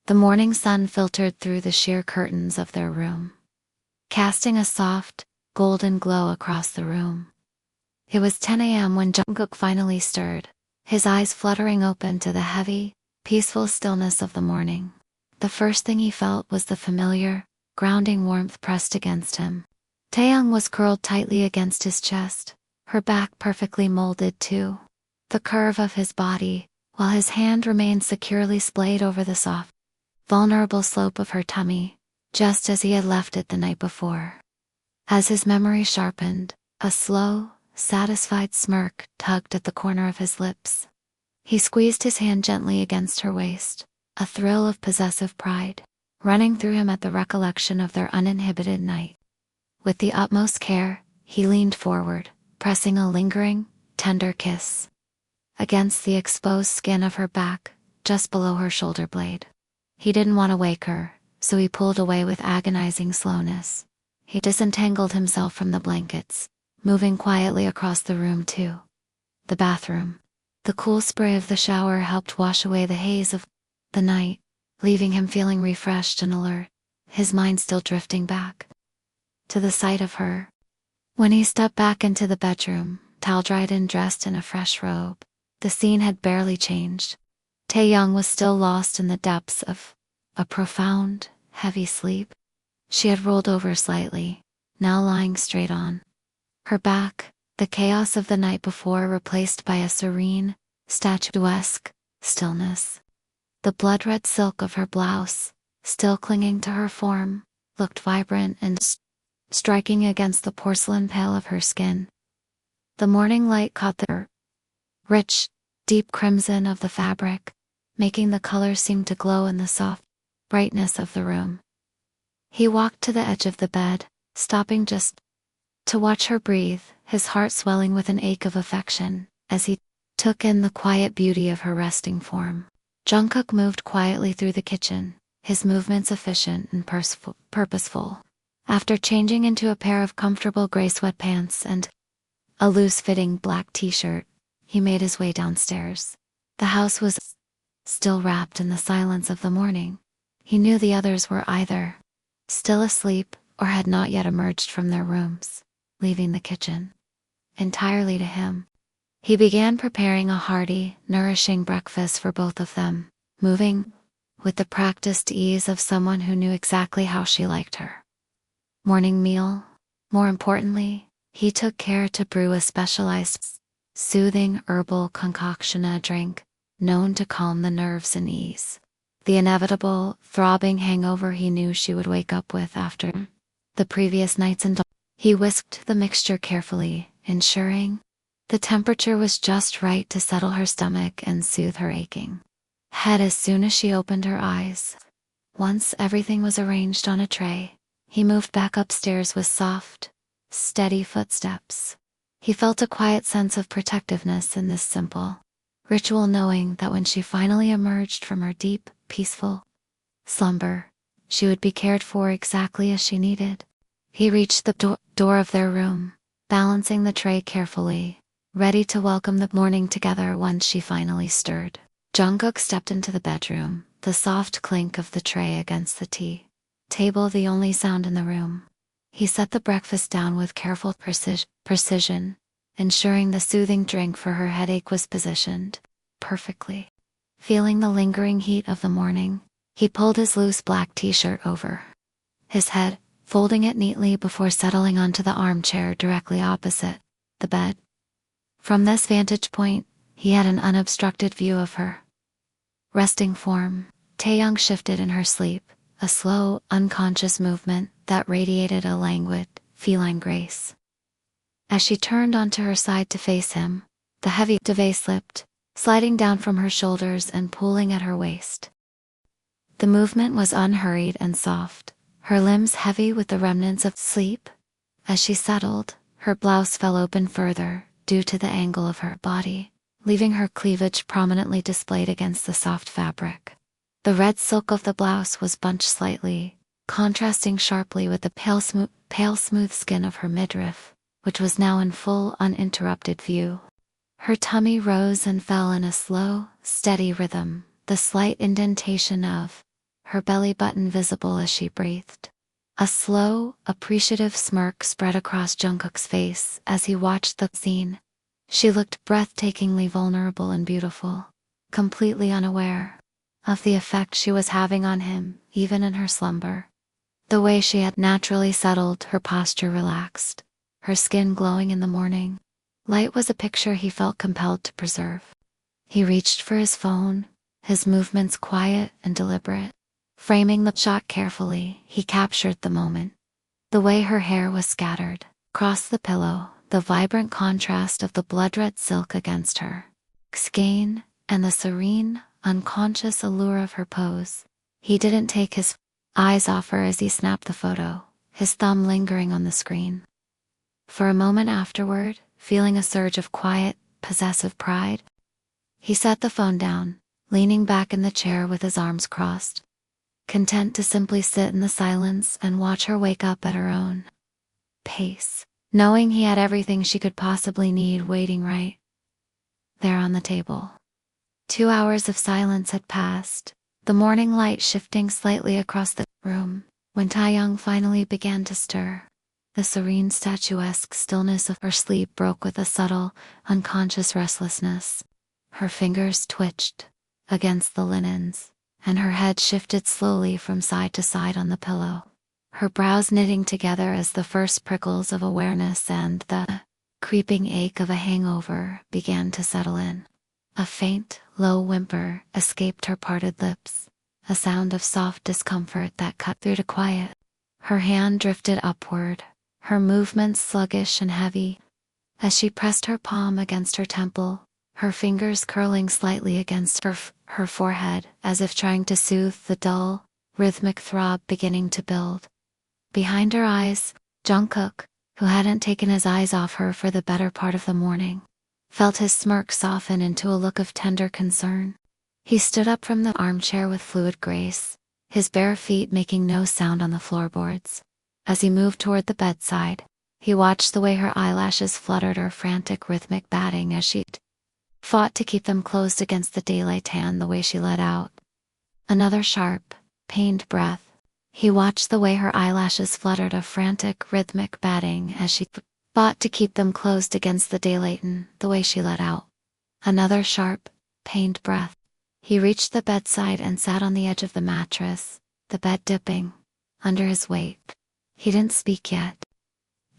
The morning sun filtered through the sheer curtains of their room, casting a soft, golden glow across the room. It was 10 a.m. when Jungkook finally stirred, his eyes fluttering open to the heavy, peaceful stillness of the morning. The first thing he felt was the familiar, grounding warmth pressed against him. Taeyoung was curled tightly against his chest, her back perfectly molded to the curve of his body, while his hand remained securely splayed over the soft, vulnerable slope of her tummy, just as he had left it the night before. As his memory sharpened, a slow, satisfied smirk tugged at the corner of his lips. He squeezed his hand gently against her waist, a thrill of possessive pride running through him at the recollection of their uninhibited night. With the utmost care, he leaned forward, pressing a lingering, tender kiss against the exposed skin of her back, just below her shoulder blade. He didn't want to wake her, so he pulled away with agonizing slowness. He disentangled himself from the blankets, moving quietly across the room to the bathroom. The cool spray of the shower helped wash away the haze of the night, leaving him feeling refreshed and alert, his mind still drifting back to the sight of her. When he stepped back into the bedroom, towel-dried and dressed in a fresh robe, the scene had barely changed. Taeyoung was still lost in the depths of a profound, heavy sleep. She had rolled over slightly, now lying straight on her back, the chaos of the night before replaced by a serene, statuesque stillness. The blood-red silk of her blouse, still clinging to her form, looked vibrant and striking against the porcelain pale of her skin. The morning light caught the rich, deep crimson of the fabric, making the color seem to glow in the soft brightness of the room. He walked to the edge of the bed, stopping just to watch her breathe, his heart swelling with an ache of affection, as he took in the quiet beauty of her resting form. Jungkook moved quietly through the kitchen, his movements efficient and purposeful. After changing into a pair of comfortable gray sweatpants and a loose-fitting black t-shirt, he made his way downstairs. The house was still wrapped in the silence of the morning. He knew the others were either still asleep or had not yet emerged from their rooms, leaving the kitchen entirely to him. He began preparing a hearty, nourishing breakfast for both of them, moving with the practiced ease of someone who knew exactly how she liked her morning meal. More importantly, he took care to brew a specialized, soothing herbal concoction, a drink known to calm the nerves and ease the inevitable, throbbing hangover he knew she would wake up with after the previous night's indulgence. He whisked the mixture carefully, ensuring the temperature was just right to settle her stomach and soothe her aching head as soon as she opened her eyes. Once everything was arranged on a tray, he moved back upstairs with soft, steady footsteps. He felt a quiet sense of protectiveness in this simple ritual, knowing that when she finally emerged from her deep, peaceful slumber, she would be cared for exactly as she needed. He reached the door of their room, balancing the tray carefully, ready to welcome the morning together once she finally stirred. Jungkook stepped into the bedroom, the soft clink of the tray against the tea table the only sound in the room. He set the breakfast down with careful precision, ensuring the soothing drink for her headache was positioned perfectly. Feeling the lingering heat of the morning, he pulled his loose black t-shirt over his head, folding it neatly before settling onto the armchair directly opposite the bed. From this vantage point, he had an unobstructed view of her resting form. Taeyoung shifted in her sleep, a slow, unconscious movement that radiated a languid, feline grace. As she turned onto her side to face him, the heavy duvet slipped, sliding down from her shoulders and pulling at her waist. The movement was unhurried and soft, her limbs heavy with the remnants of sleep. As she settled, her blouse fell open further, due to the angle of her body, leaving her cleavage prominently displayed against the soft fabric. The red silk of the blouse was bunched slightly, contrasting sharply with the pale smooth skin of her midriff, which was now in full uninterrupted view. Her tummy rose and fell in a slow, steady rhythm, the slight indentation of her belly button visible as she breathed. A slow, appreciative smirk spread across Jungkook's face as he watched the scene. She looked breathtakingly vulnerable and beautiful, completely unaware of the effect she was having on him, even in her slumber. The way she had naturally settled, her posture relaxed, her skin glowing in the morning light was a picture he felt compelled to preserve. He reached for his phone, his movements quiet and deliberate. Framing the shot carefully, he captured the moment. The way her hair was scattered across the pillow, the vibrant contrast of the blood-red silk against her skin, and the serene, unconscious allure of her pose. He didn't take his eyes off her as he snapped the photo, his thumb lingering on the screen. For a moment afterward, feeling a surge of quiet, possessive pride, he set the phone down, leaning back in the chair with his arms crossed, content to simply sit in the silence and watch her wake up at her own pace, knowing he had everything she could possibly need waiting right there on the table. 2 hours of silence had passed, the morning light shifting slightly across the room, when Taeyong finally began to stir. The serene, statuesque stillness of her sleep broke with a subtle, unconscious restlessness. Her fingers twitched against the linens, and her head shifted slowly from side to side on the pillow, her brows knitting together as the first prickles of awareness and the creeping ache of a hangover began to settle in. A faint, low whimper escaped her parted lips, a sound of soft discomfort that cut through to quiet. Her hand drifted upward, her movements sluggish and heavy, as she pressed her palm against her temple, her fingers curling slightly against her forehead as if trying to soothe the dull, rhythmic throb beginning to build. Behind her eyes, Jungkook, who hadn't taken his eyes off her for the better part of the morning, felt his smirk soften into a look of tender concern. He stood up from the armchair with fluid grace, his bare feet making no sound on the floorboards. As he moved toward the bedside, he watched the way her eyelashes fluttered, her frantic rhythmic batting as she fought to keep them closed against the daylight tan, the way she let out another sharp, pained breath. He watched the way her eyelashes fluttered, a frantic rhythmic batting as she fought to keep them closed against the daylight and the way she let out another sharp, pained breath. He reached the bedside and sat on the edge of the mattress, the bed dipping under his weight. He didn't speak yet.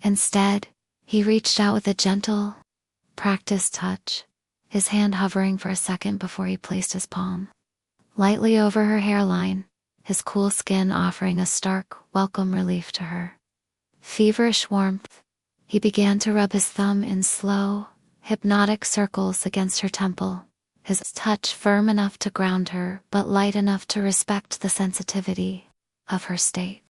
Instead, he reached out with a gentle, practiced touch, his hand hovering for a second before he placed his palm lightly over her hairline, his cool skin offering a stark, welcome relief to her feverish warmth. He began to rub his thumb in slow, hypnotic circles against her temple, his touch firm enough to ground her but light enough to respect the sensitivity of her state.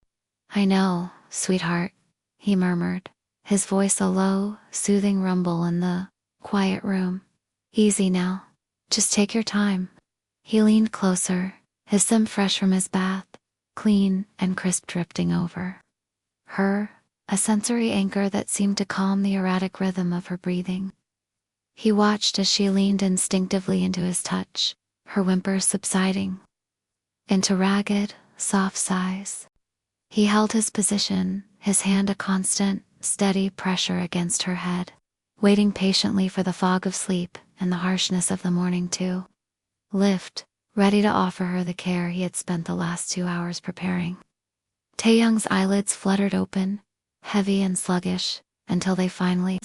"I know, sweetheart," he murmured, his voice a low, soothing rumble in the quiet room. "Easy now. Just take your time." He leaned closer, his sim fresh from his bath, clean and crisp drifting over her, a sensory anchor that seemed to calm the erratic rhythm of her breathing. He watched as she leaned instinctively into his touch, her whimpers subsiding into ragged, soft sighs. He held his position, his hand a constant, steady pressure against her head, waiting patiently for the fog of sleep and the harshness of the morning to lift, ready to offer her the care he had spent the last 2 hours preparing. Taeyong's eyelids fluttered open, heavy and sluggish, until they finally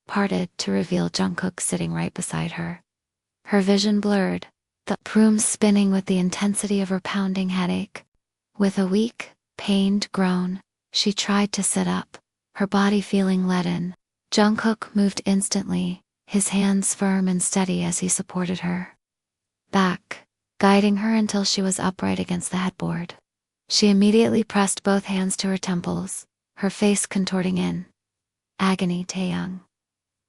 parted to reveal Jungkook sitting right beside her. Her vision blurred, the room spinning with the intensity of her pounding headache. With a weak, pained groan, she tried to sit up, her body feeling leaden. Jungkook moved instantly, his hands firm and steady as he supported her back, guiding her until she was upright against the headboard. She immediately pressed both hands to her temples, her face contorting in agony. "Taeyong,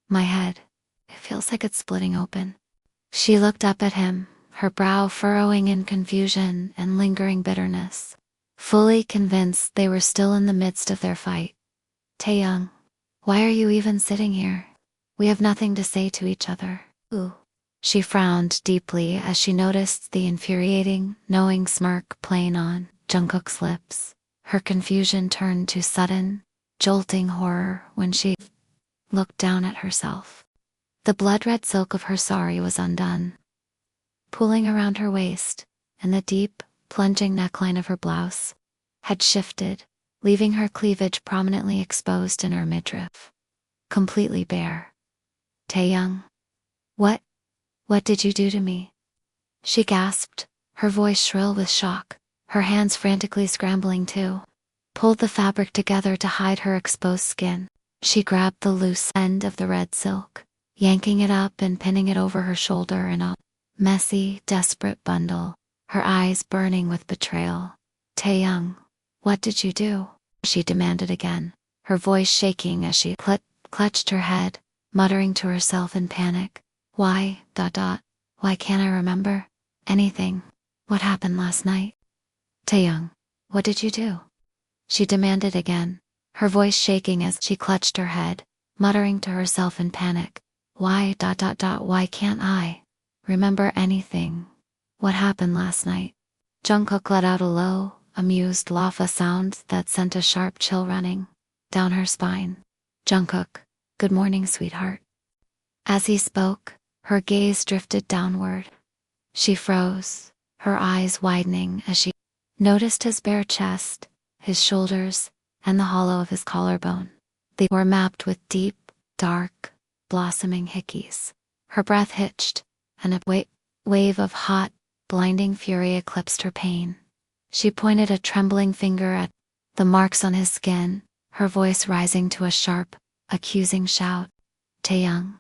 my head, it feels like it's splitting open." She looked up at him, her brow furrowing in confusion and lingering bitterness, fully convinced they were still in the midst of their fight. "Taeyong, why are you even sitting here? We have nothing to say to each other." "Ooh." She frowned deeply as she noticed the infuriating, knowing smirk playing on Jungkook's lips. Her confusion turned to sudden, jolting horror when she looked down at herself. The blood-red silk of her sari was undone, pooling around her waist, and the deep, plunging neckline of her blouse had shifted, leaving her cleavage prominently exposed in her midriff. Completely bare. Taeyoung. What did you do to me? She gasped, her voice shrill with shock, her hands frantically scrambling to pull the fabric together to hide her exposed skin. She grabbed the loose end of the red silk, yanking it up and pinning it over her shoulder in a messy, desperate bundle, her eyes burning with betrayal. Taeyoung, what did you do? She demanded again, her voice shaking as she clutched her head, muttering to herself in panic. Why can't I remember anything? What happened last night? Taeyoung, what did you do? She demanded again, her voice shaking as she clutched her head, muttering to herself in panic. Why can't I remember anything? What happened last night? Jungkook let out a low, amused laugh, a sound that sent a sharp chill running down her spine. Jungkook, good morning, sweetheart. As he spoke, her gaze drifted downward. She froze, her eyes widening as she noticed his bare chest, his shoulders, and the hollow of his collarbone. They were mapped with deep, dark, blossoming hickeys. Her breath hitched, and a wave of hot, blinding fury eclipsed her pain. She pointed a trembling finger at the marks on his skin, her voice rising to a sharp, accusing shout. Taeyoung,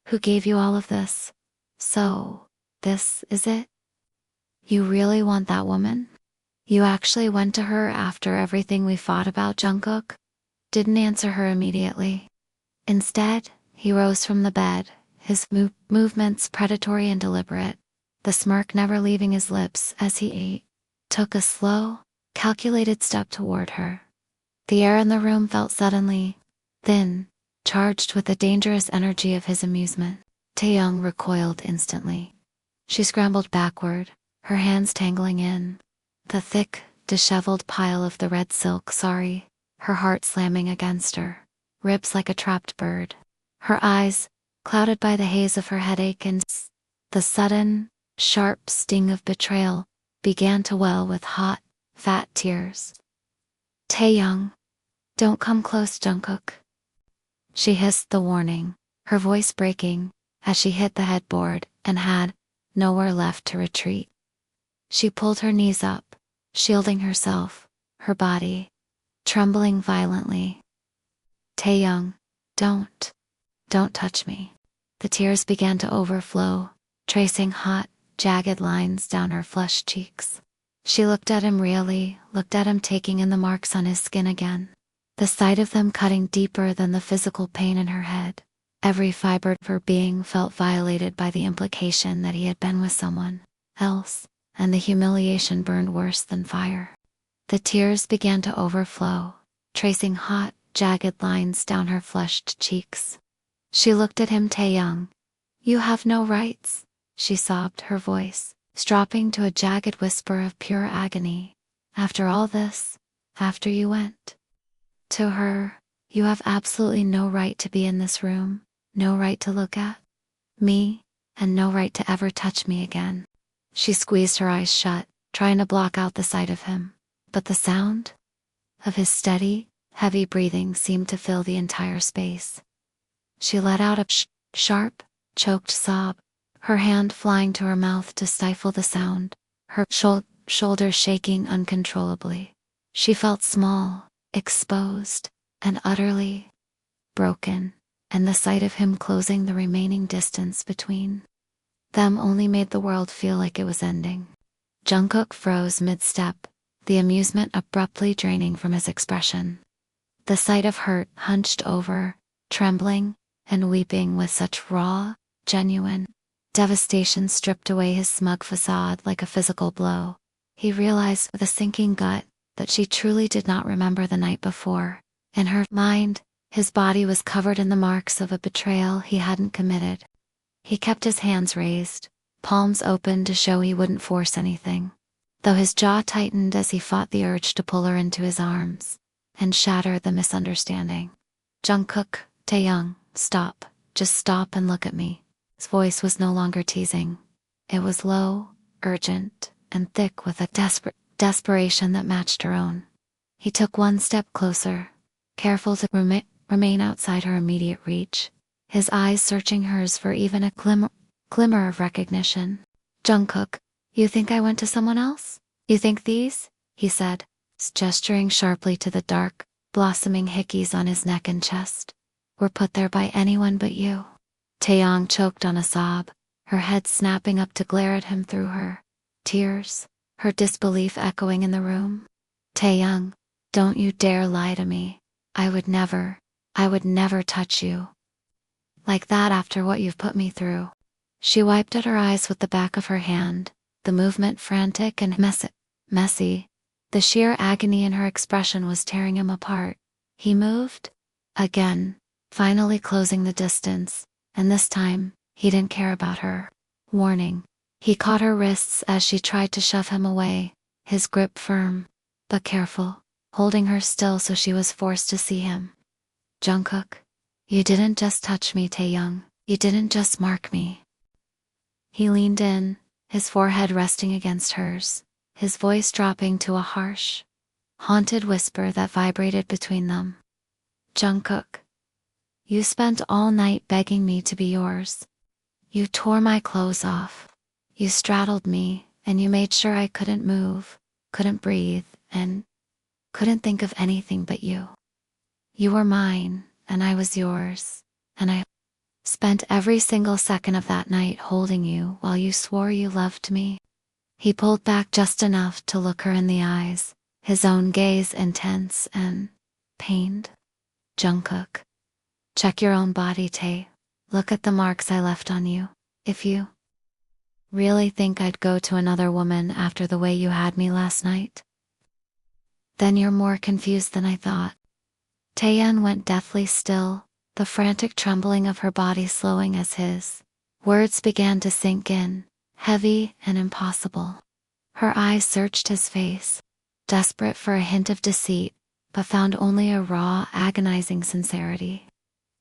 who gave you all of this? So, this is it? You really want that woman? You actually went to her after everything we fought about? Jungkook didn't answer her immediately. Instead, he rose from the bed, his movements predatory and deliberate, the smirk never leaving his lips as he took a slow, calculated step toward her. The air in the room felt suddenly thin, charged with the dangerous energy of his amusement. Taeyoung recoiled instantly. She scrambled backward, her hands tangling in the thick, disheveled pile of the red silk sari, her heart slamming against her ribs like a trapped bird. Her eyes, clouded by the haze of her headache and the sudden, sharp sting of betrayal, began to well with hot, fat tears. Taeyoung, don't come close, Jungkook. She hissed the warning, her voice breaking as she hit the headboard and had nowhere left to retreat. She pulled her knees up, shielding herself, her body trembling violently. Taeyoung, don't touch me. The tears began to overflow, tracing hot, jagged lines down her flushed cheeks. She looked at him really, looked at him taking in the marks on his skin again. The sight of them cutting deeper than the physical pain in her head. Every fiber of her being felt violated by the implication that he had been with someone else, and the humiliation burned worse than fire. The tears began to overflow, tracing hot, jagged lines down her flushed cheeks. She looked at him. Taeyoung, you have no rights, she sobbed, her voice dropping to a jagged whisper of pure agony. After all this, after you went to her, you have absolutely no right to be in this room, no right to look at me, and no right to ever touch me again. She squeezed her eyes shut, trying to block out the sight of him, but the sound of his steady, heavy breathing seemed to fill the entire space. She let out a sharp, choked sob, her hand flying to her mouth to stifle the sound, her shoulders shaking uncontrollably. She felt small, exposed, and utterly broken, and the sight of him closing the remaining distance between them only made the world feel like it was ending. Jungkook froze mid-step, the amusement abruptly draining from his expression. The sight of hurt hunched over, trembling, and weeping with such raw, genuine devastation stripped away his smug facade like a physical blow. He realized with a sinking gut that she truly did not remember the night before. In her mind, his body was covered in the marks of a betrayal he hadn't committed. He kept his hands raised, palms open to show he wouldn't force anything, though his jaw tightened as he fought the urge to pull her into his arms and shatter the misunderstanding. Jungkook, Taeyoung, stop. Just stop and look at me. His voice was no longer teasing. It was low, urgent, and thick with a desperation that matched her own. He took one step closer, careful to remain outside her immediate reach, his eyes searching hers for even a glimmer of recognition. Jungkook, you think I went to someone else? You think these? He said, gesturing sharply to the dark, blossoming hickeys on his neck and chest, were put there by anyone but you. Taeyoung choked on a sob, her head snapping up to glare at him through her tears, her disbelief echoing in the room. Taeyoung, don't you dare lie to me. I would never touch you like that after what you've put me through. She wiped at her eyes with the back of her hand, the movement frantic and messy. The sheer agony in her expression was tearing him apart. He moved again, finally closing the distance, and this time, he didn't care about her warning. He caught her wrists as she tried to shove him away, his grip firm, but careful, holding her still so she was forced to see him. Jungkook, you didn't just touch me, Taeyoung. You didn't just mark me. He leaned in, his forehead resting against hers, his voice dropping to a harsh, haunted whisper that vibrated between them. Jungkook, you spent all night begging me to be yours. You tore my clothes off. You straddled me, and you made sure I couldn't move, couldn't breathe, and couldn't think of anything but you. You were mine, and I was yours, and I spent every single second of that night holding you while you swore you loved me. He pulled back just enough to look her in the eyes, his own gaze intense and pained. Jungkook, check your own body, Tae. Look at the marks I left on you. If you really think I'd go to another woman after the way you had me last night, then you're more confused than I thought. Taeyeon went deathly still, the frantic trembling of her body slowing as his words began to sink in, heavy and impossible. Her eyes searched his face, desperate for a hint of deceit, but found only a raw, agonizing sincerity.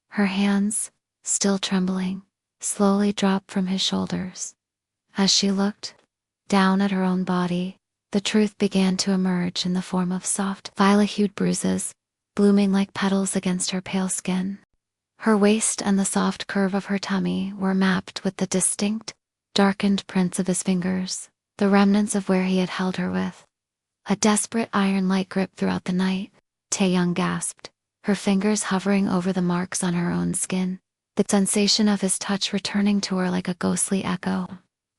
Her hands, still trembling, slowly dropped from his shoulders. As she looked down at her own body, the truth began to emerge in the form of soft, violet-hued bruises, blooming like petals against her pale skin. Her waist and the soft curve of her tummy were mapped with the distinct, darkened prints of his fingers, the remnants of where he had held her with a desperate iron-like grip throughout the night. Taeyoung gasped, her fingers hovering over the marks on her own skin, the sensation of his touch returning to her like a ghostly echo.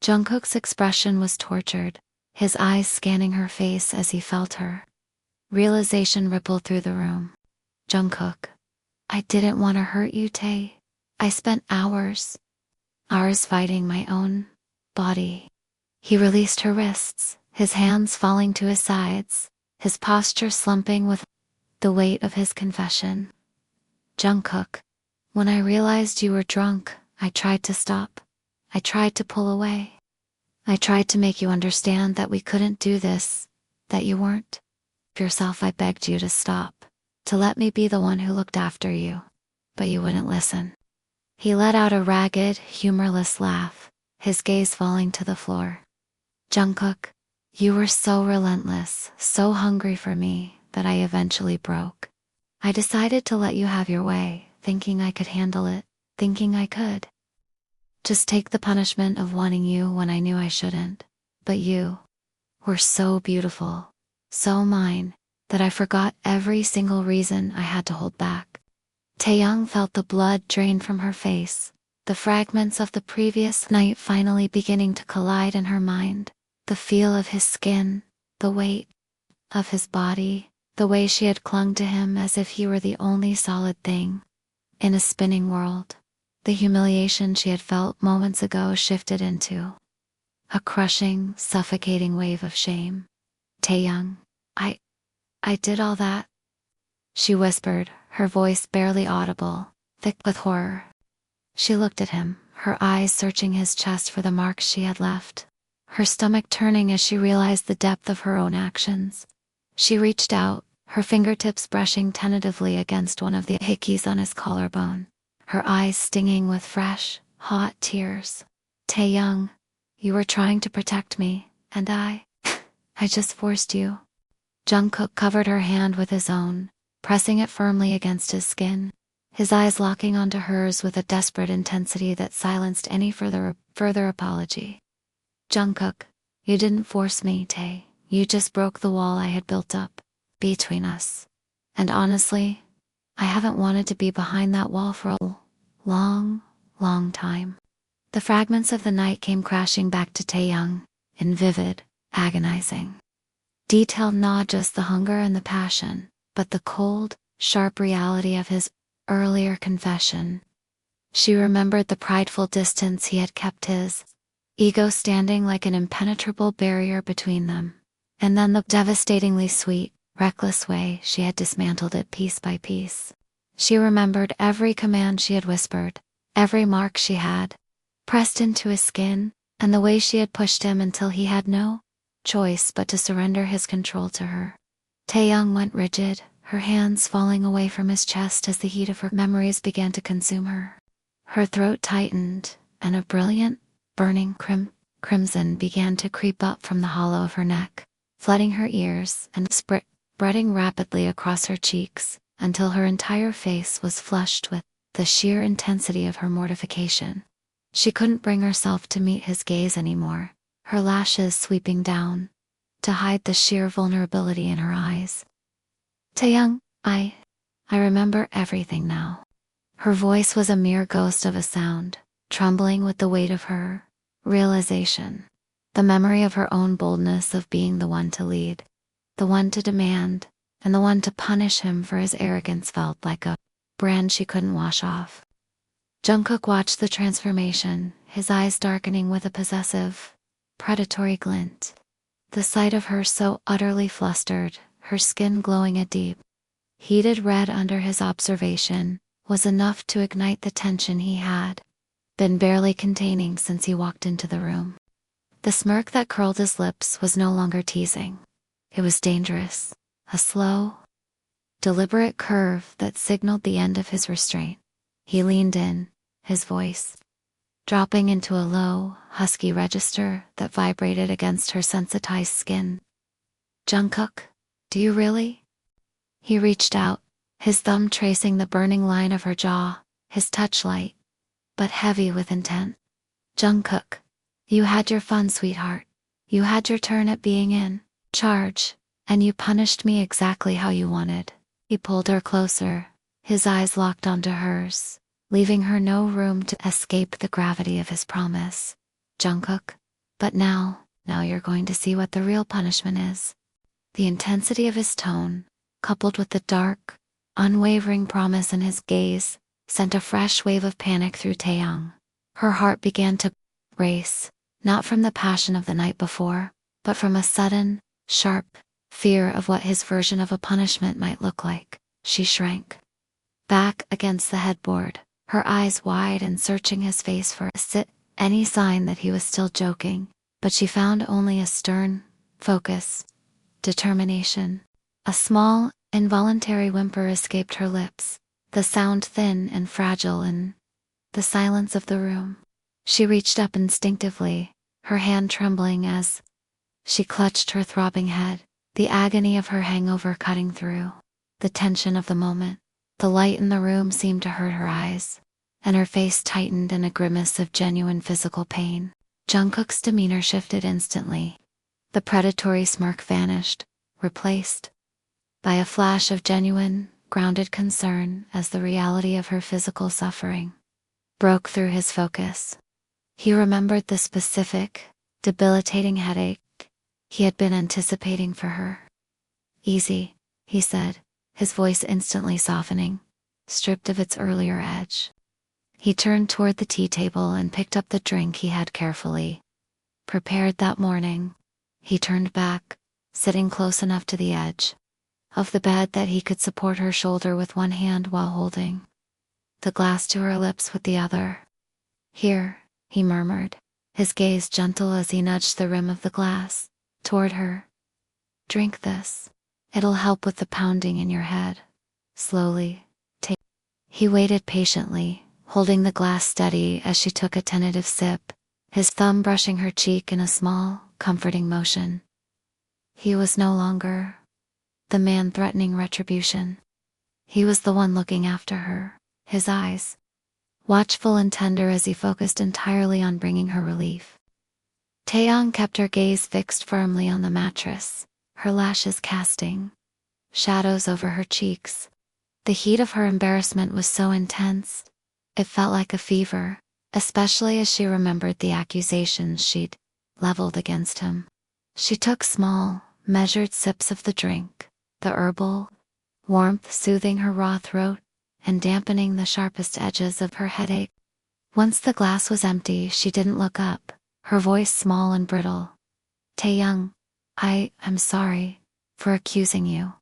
Jungkook's expression was tortured, his eyes scanning her face as he felt her. Realization rippled through the room. Jungkook, I didn't want to hurt you, Tae. I spent hours fighting my own body. He released her wrists, his hands falling to his sides, his posture slumping with the weight of his confession. Jungkook, when I realized you were drunk, I tried to stop. I tried to pull away. I tried to make you understand that we couldn't do this, that you weren't yourself. I begged you to stop, to let me be the one who looked after you, but you wouldn't listen. He let out a ragged, humorless laugh, his gaze falling to the floor. Jungkook, you were so relentless, so hungry for me, that I eventually broke. I decided to let you have your way, thinking I could handle it, thinking I could just take the punishment of wanting you when I knew I shouldn't. But you were so beautiful, so mine, that I forgot every single reason I had to hold back. Taeyoung felt the blood drain from her face, the fragments of the previous night finally beginning to collide in her mind, the feel of his skin, the weight of his body, the way she had clung to him as if he were the only solid thing in a spinning world. The humiliation she had felt moments ago shifted into a crushing, suffocating wave of shame. Taeyoung, I did all that, she whispered, her voice barely audible, thick with horror. She looked at him, her eyes searching his chest for the marks she had left. Her stomach turning as she realized the depth of her own actions. She reached out, her fingertips brushing tentatively against one of the hickeys on his collarbone, her eyes stinging with fresh, hot tears. Taeyoung, you were trying to protect me, and I just forced you. Jungkook covered her hand with his own, pressing it firmly against his skin, his eyes locking onto hers with a desperate intensity that silenced any further apology. Jungkook, you didn't force me, Tae. You just broke the wall I had built up between us. And honestly, I haven't wanted to be behind that wall for a long, long time. The fragments of the night came crashing back to Taeyoung, in vivid, agonizing detail, not just the hunger and the passion, but the cold, sharp reality of his earlier confession. She remembered the prideful distance he had kept, his ego standing like an impenetrable barrier between them, and then the devastatingly sweet, reckless way she had dismantled it piece by piece. She remembered every command she had whispered, every mark she had pressed into his skin, and the way she had pushed him until he had no choice but to surrender his control to her. Taeyoung went rigid, her hands falling away from his chest as the heat of her memories began to consume her. Her throat tightened, and a brilliant, burning crimson began to creep up from the hollow of her neck, flooding her ears and spreading rapidly across her cheeks, until her entire face was flushed with the sheer intensity of her mortification. She couldn't bring herself to meet his gaze anymore, her lashes sweeping down to hide the sheer vulnerability in her eyes. Taeyoung, I remember everything now. Her voice was a mere ghost of a sound, trembling with the weight of her realization. The memory of her own boldness of being the one to lead, the one to demand, and the one to punish him for his arrogance felt like a brand she couldn't wash off. Jungkook watched the transformation, his eyes darkening with a possessive, predatory glint. The sight of her so utterly flustered, her skin glowing a deep, heated red under his observation, was enough to ignite the tension he had been barely containing since he walked into the room. The smirk that curled his lips was no longer teasing. It was dangerous, a slow, deliberate curve that signaled the end of his restraint. He leaned in, his voice dropping into a low, husky register that vibrated against her sensitized skin. Jungkook, do you really? He reached out, his thumb tracing the burning line of her jaw, his touch light, but heavy with intent. Jungkook, you had your fun, sweetheart. You had your turn at being in charge, and you punished me exactly how you wanted. He pulled her closer, his eyes locked onto hers, leaving her no room to escape the gravity of his promise. Jungkook, but now you're going to see what the real punishment is. The intensity of his tone, coupled with the dark, unwavering promise in his gaze, sent a fresh wave of panic through Taeyoung. Her heart began to race, not from the passion of the night before, but from a sudden, sharp fear of what his version of a punishment might look like. She shrank back against the headboard, her eyes wide and searching his face for any sign that he was still joking, but she found only a stern focus, determination. A small, involuntary whimper escaped her lips, the sound thin and fragile in the silence of the room. She reached up instinctively, her hand trembling as she clutched her throbbing head, the agony of her hangover cutting through the tension of the moment. The light in the room seemed to hurt her eyes, and her face tightened in a grimace of genuine physical pain. Jungkook's demeanor shifted instantly. The predatory smirk vanished, replaced by a flash of genuine, grounded concern as the reality of her physical suffering broke through his focus. He remembered the specific, debilitating headache he had been anticipating for her. Easy, he said, his voice instantly softening, stripped of its earlier edge. He turned toward the tea table and picked up the drink he had carefully prepared that morning. He turned back, sitting close enough to the edge of the bed that he could support her shoulder with one hand while holding the glass to her lips with the other. Here, he murmured, his gaze gentle as he nudged the rim of the glass toward her. Drink this. It'll help with the pounding in your head. Slowly. He waited patiently, holding the glass steady as she took a tentative sip, his thumb brushing her cheek in a small, comforting motion. He was no longer the man threatening retribution. He was the one looking after her, his eyes watchful and tender as he focused entirely on bringing her relief. Taeyong kept her gaze fixed firmly on the mattress, her lashes casting shadows over her cheeks. The heat of her embarrassment was so intense, it felt like a fever, especially as she remembered the accusations she'd leveled against him. She took small, measured sips of the drink, the herbal warmth soothing her raw throat and dampening the sharpest edges of her headache. Once the glass was empty, she didn't look up, her voice small and brittle. Taeyong, I'm sorry for accusing you.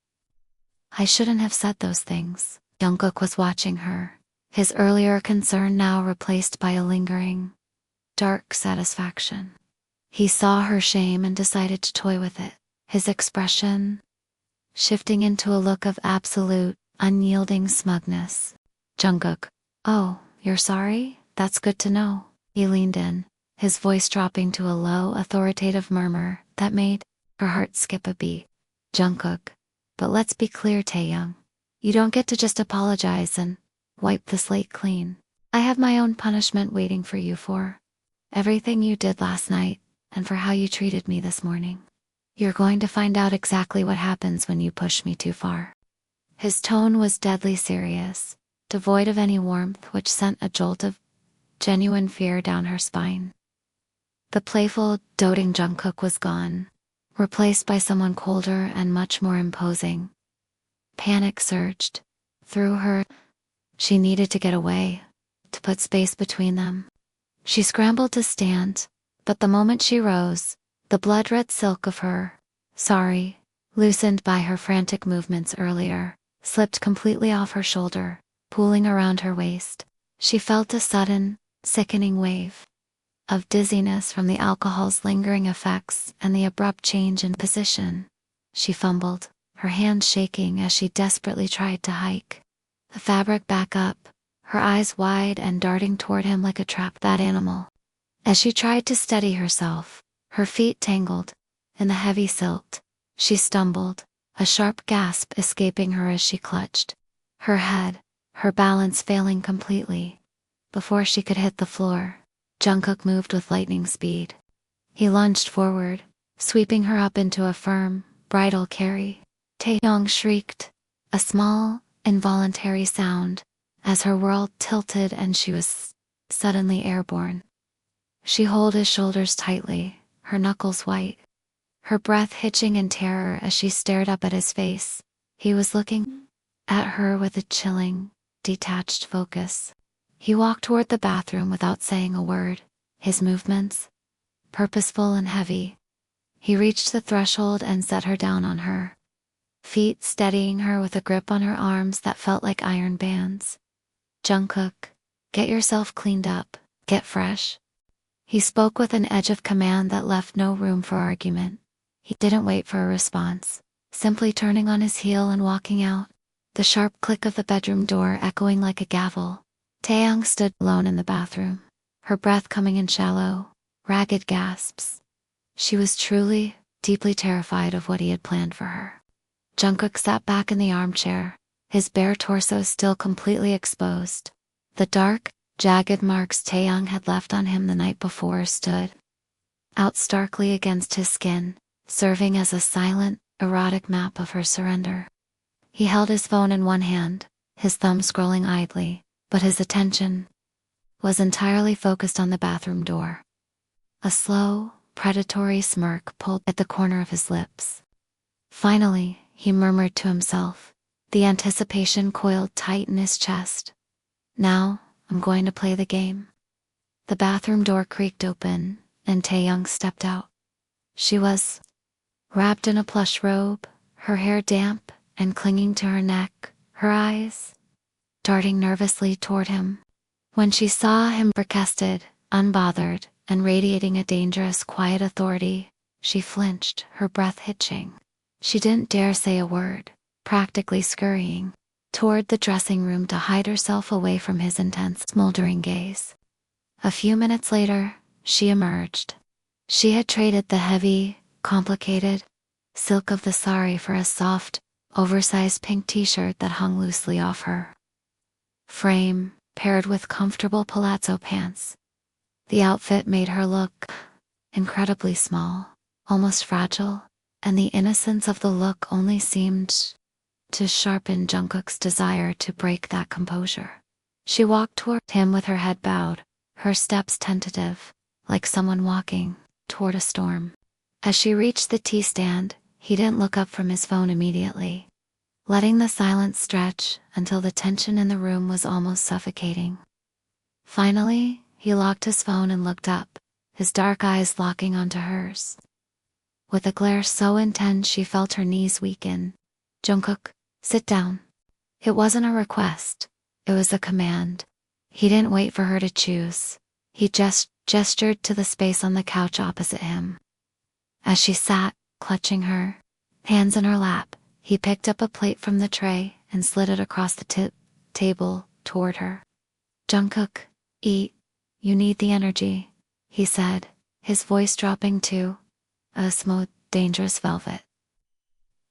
I shouldn't have said those things. Jungkook was watching her, his earlier concern now replaced by a lingering, dark satisfaction. He saw her shame and decided to toy with it, his expression shifting into a look of absolute, unyielding smugness. Jungkook, oh, you're sorry? That's good to know. He leaned in, his voice dropping to a low, authoritative murmur that made her heart skip a beat. Jungkook, but let's be clear, Taeyong. You don't get to just apologize and wipe the slate clean. I have my own punishment waiting for you for everything you did last night and for how you treated me this morning. You're going to find out exactly what happens when you push me too far. His tone was deadly serious, devoid of any warmth, which sent a jolt of genuine fear down her spine. The playful, doting Jungkook was gone, replaced by someone colder and much more imposing. Panic surged through her. She needed to get away, to put space between them. She scrambled to stand, but the moment she rose, the blood-red silk of her sari, loosened by her frantic movements earlier, slipped completely off her shoulder, pooling around her waist. She felt a sudden, sickening wave of dizziness from the alcohol's lingering effects and the abrupt change in position. She fumbled, her hands shaking as she desperately tried to hike the fabric back up, her eyes wide and darting toward him like a trapped animal. As she tried to steady herself, her feet tangled in the heavy silt. She stumbled, a sharp gasp escaping her as she clutched her head, her balance failing completely. Before she could hit the floor, Jungkook moved with lightning speed. He lunged forward, sweeping her up into a firm, bridal carry. Taeyong shrieked, a small, involuntary sound, as her world tilted and she was suddenly airborne. She held his shoulders tightly, her knuckles white, her breath hitching in terror as she stared up at his face. He was looking at her with a chilling, detached focus. He walked toward the bathroom without saying a word, his movements purposeful and heavy. He reached the threshold and set her down on her feet, steadying her with a grip on her arms that felt like iron bands. Jungkook, get yourself cleaned up, get fresh. He spoke with an edge of command that left no room for argument. He didn't wait for a response, simply turning on his heel and walking out, the sharp click of the bedroom door echoing like a gavel. Taeyong stood alone in the bathroom, her breath coming in shallow, ragged gasps. She was truly, deeply terrified of what he had planned for her. Jungkook sat back in the armchair, his bare torso still completely exposed. The dark, jagged marks Taeyong had left on him the night before stood out starkly against his skin, serving as a silent, erotic map of her surrender. He held his phone in one hand, his thumb scrolling idly, but his attention was entirely focused on the bathroom door. A slow, predatory smirk pulled at the corner of his lips. Finally, he murmured to himself, the anticipation coiled tight in his chest. Now, I'm going to play the game. The bathroom door creaked open, and Taeyong stepped out. She was wrapped in a plush robe, her hair damp and clinging to her neck, her eyes darting nervously toward him. When she saw him broadcasted, unbothered, and radiating a dangerous, quiet authority, she flinched, her breath hitching. She didn't dare say a word, practically scurrying toward the dressing room to hide herself away from his intense, smoldering gaze. A few minutes later, she emerged. She had traded the heavy, complicated silk of the sari for a soft, oversized pink t-shirt that hung loosely off her frame, paired with comfortable palazzo pants. The outfit made her look incredibly small, almost fragile, and the innocence of the look only seemed to sharpen Jungkook's desire to break that composure. She walked toward him with her head bowed, her steps tentative, like someone walking toward a storm. As she reached the tea stand, he didn't look up from his phone immediately, letting the silence stretch until the tension in the room was almost suffocating. Finally, he locked his phone and looked up, his dark eyes locking onto hers. With a glare so intense she felt her knees weaken. "Jungkook, sit down." It wasn't a request, it was a command. He didn't wait for her to choose. He gestured to the space on the couch opposite him. As she sat, clutching her hands in her lap, he picked up a plate from the tray and slid it across the table toward her. "Jungkook, eat. You need the energy," he said, his voice dropping to a smooth, dangerous velvet.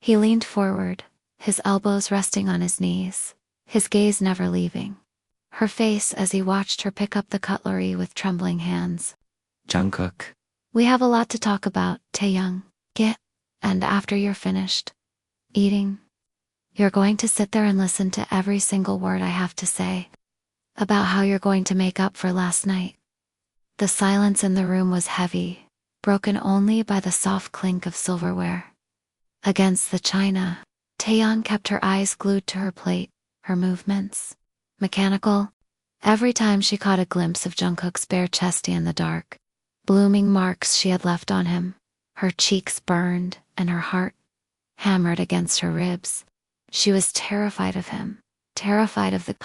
He leaned forward, his elbows resting on his knees, his gaze never leaving her face as he watched her pick up the cutlery with trembling hands. "Jungkook, "We have a lot to talk about, Taeyoung. And after you're finished eating, you're going to sit there and listen to every single word I have to say about how you're going to make up for last night." The silence in the room was heavy, broken only by the soft clink of silverware against the china. Taeyeon kept her eyes glued to her plate, her movements mechanical. Every time she caught a glimpse of Jungkook's bare chest and the dark, blooming marks she had left on him, her cheeks burned and her heart hammered against her ribs. She was terrified of him, terrified of the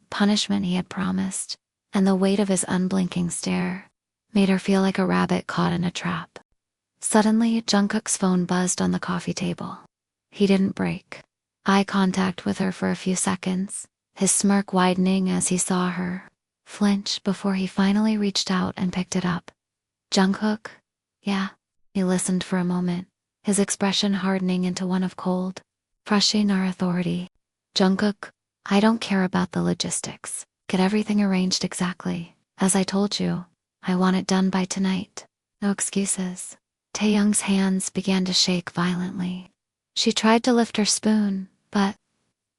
punishment he had promised, and the weight of his unblinking stare made her feel like a rabbit caught in a trap. Suddenly, Jungkook's phone buzzed on the coffee table. He didn't break eye contact with her for a few seconds, his smirk widening as he saw her flinch before he finally reached out and picked it up. "Jungkook?" "Yeah." He listened for a moment, his expression hardening into one of cold, crushing authority. "Jungkook, I don't care about the logistics. Get everything arranged exactly as I told you. I want it done by tonight. No excuses." Taeyoung's hands began to shake violently. She tried to lift her spoon, but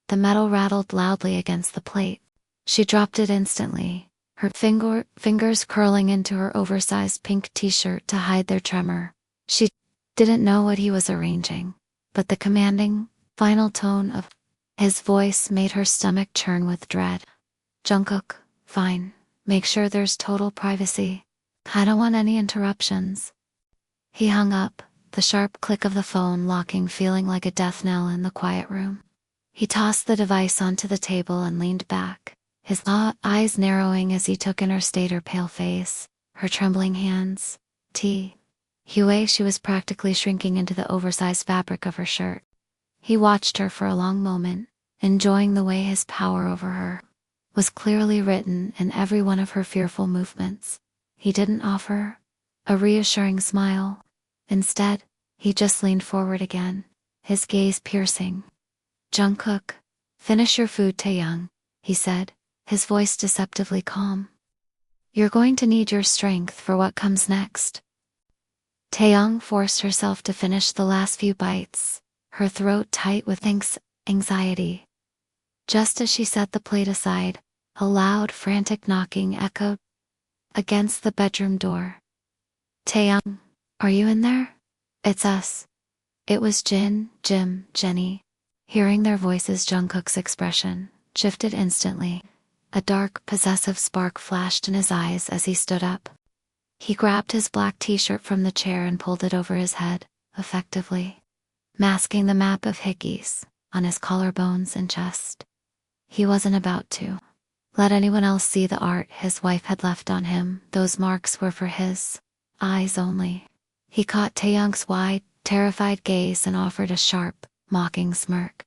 the metal rattled loudly against the plate. She dropped it instantly, her fingers curling into her oversized pink t-shirt to hide their tremor. She didn't know what he was arranging, but the commanding, final tone of his voice made her stomach churn with dread. "Jungkook, fine. Make sure there's total privacy. I don't want any interruptions." He hung up, the sharp click of the phone locking feeling like a death knell in the quiet room. He tossed the device onto the table and leaned back, his eyes narrowing as he took in her stater pale face, her trembling hands. Hue, she was practically shrinking into the oversized fabric of her shirt. He watched her for a long moment, enjoying the way his power over her was clearly written in every one of her fearful movements. He didn't offer a reassuring smile. Instead, he just leaned forward again, his gaze piercing. "Jungkook, finish your food, Taeyoung," he said, his voice deceptively calm. "You're going to need your strength for what comes next." Taeyoung forced herself to finish the last few bites, her throat tight with anxiety. Just as she set the plate aside, a loud, frantic knocking echoed against the bedroom door. "Taeyoung, are you in there?" "It's us." It was Jim, Jenny. Hearing their voices, Jungkook's expression shifted instantly. A dark, possessive spark flashed in his eyes as he stood up. He grabbed his black t-shirt from the chair and pulled it over his head, effectively masking the map of hickeys on his collarbones and chest. He wasn't about to let anyone else see the art his wife had left on him. Those marks were for his eyes only. He caught Taeyoung's wide, terrified gaze and offered a sharp, mocking smirk.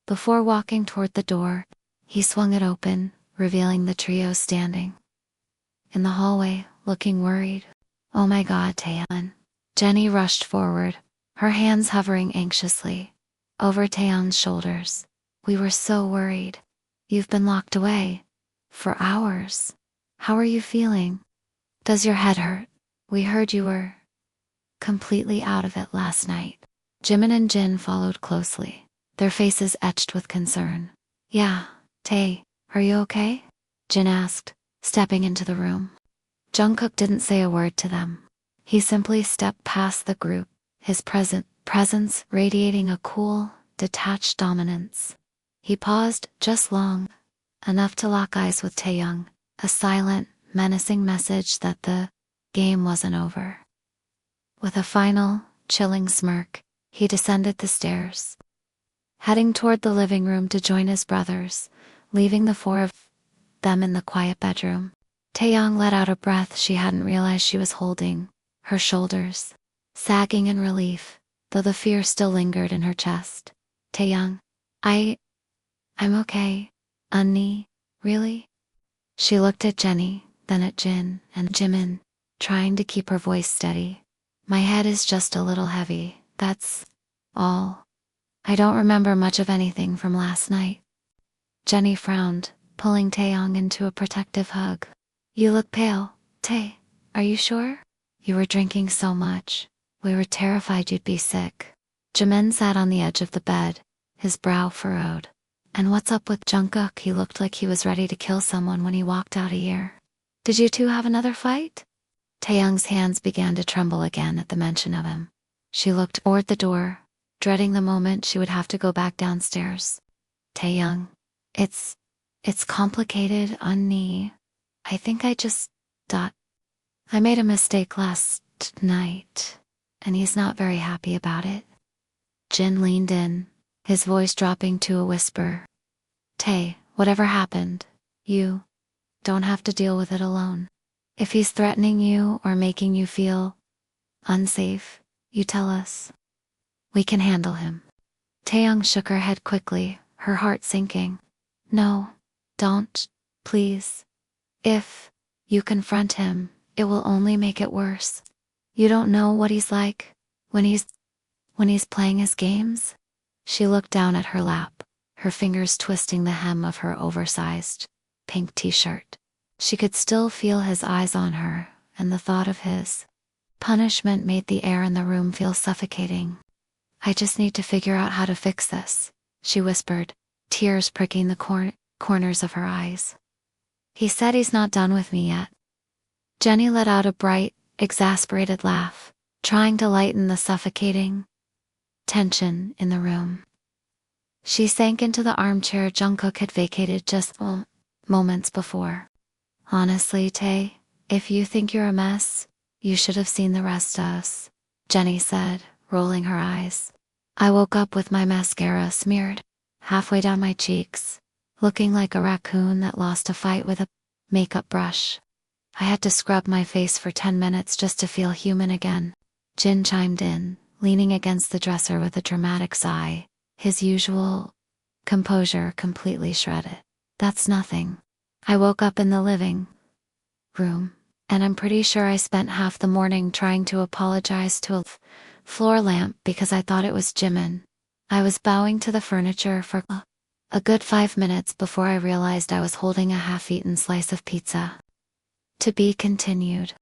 Before walking toward the door, he swung it open, revealing the trio standing in the hallway, looking worried. "Oh my God, Taeyeon." Jenny rushed forward, her hands hovering anxiously over Taeyeon's shoulders. "We were so worried. You've been locked away for hours. How are you feeling? Does your head hurt? We heard you were completely out of it last night." Jimin and Jin followed closely, their faces etched with concern. "Yeah, Tae, are you okay?" Jin asked, stepping into the room. Jungkook didn't say a word to them. He simply stepped past the group, his presence radiating a cool, detached dominance. He paused just long enough to lock eyes with Taeyoung, a silent, menacing message that the game wasn't over. With a final, chilling smirk, he descended the stairs, heading toward the living room to join his brothers, leaving the four of them in the quiet bedroom. Taeyoung let out a breath she hadn't realized she was holding, her shoulders sagging in relief, though the fear still lingered in her chest. "Taeyoung, I'm okay. Unni, really?" She looked at Jenny, then at Jin and Jimin, trying to keep her voice steady. "My head is just a little heavy, that's all. I don't remember much of anything from last night." Jenny frowned, pulling Taeyoung into a protective hug. "You look pale, Tae. Are you sure? You were drinking so much. We were terrified you'd be sick." Jimin sat on the edge of the bed, his brow furrowed. "And what's up with Jungkook? He looked like he was ready to kill someone when he walked out here. Did you two have another fight?" Taeyoung's hands began to tremble again at the mention of him. She looked toward the door, dreading the moment she would have to go back downstairs. "Taeyoung, it's complicated, Unni. I think I just I made a mistake last night, and he's not very happy about it." Jin leaned in, his voice dropping to a whisper. "Tae, whatever happened, you don't have to deal with it alone. If he's threatening you or making you feel unsafe, you tell us. We can handle him." Taeyoung shook her head quickly, her heart sinking. "No, don't, please. If you confront him, it will only make it worse. You don't know what he's like when he's playing his games." She looked down at her lap, her fingers twisting the hem of her oversized pink t-shirt. She could still feel his eyes on her, and the thought of his punishment made the air in the room feel suffocating. "I just need to figure out how to fix this," she whispered, tears pricking the corners of her eyes. "He said he's not done with me yet." Jenny let out a bright, exasperated laugh, trying to lighten the suffocating tension in the room. She sank into the armchair Jungkook had vacated just moments before. "Honestly, Tae, if you think you're a mess, you should have seen the rest of us," Jenny said, rolling her eyes. "I woke up with my mascara smeared halfway down my cheeks, looking like a raccoon that lost a fight with a makeup brush. I had to scrub my face for 10 minutes just to feel human again." Jin chimed in, leaning against the dresser with a dramatic sigh, his usual composure completely shredded. "That's nothing. I woke up in the living room, and I'm pretty sure I spent half the morning trying to apologize to a floor lamp because I thought it was Jimin. I was bowing to the furniture for a good 5 minutes before I realized I was holding a half-eaten slice of pizza." To be continued.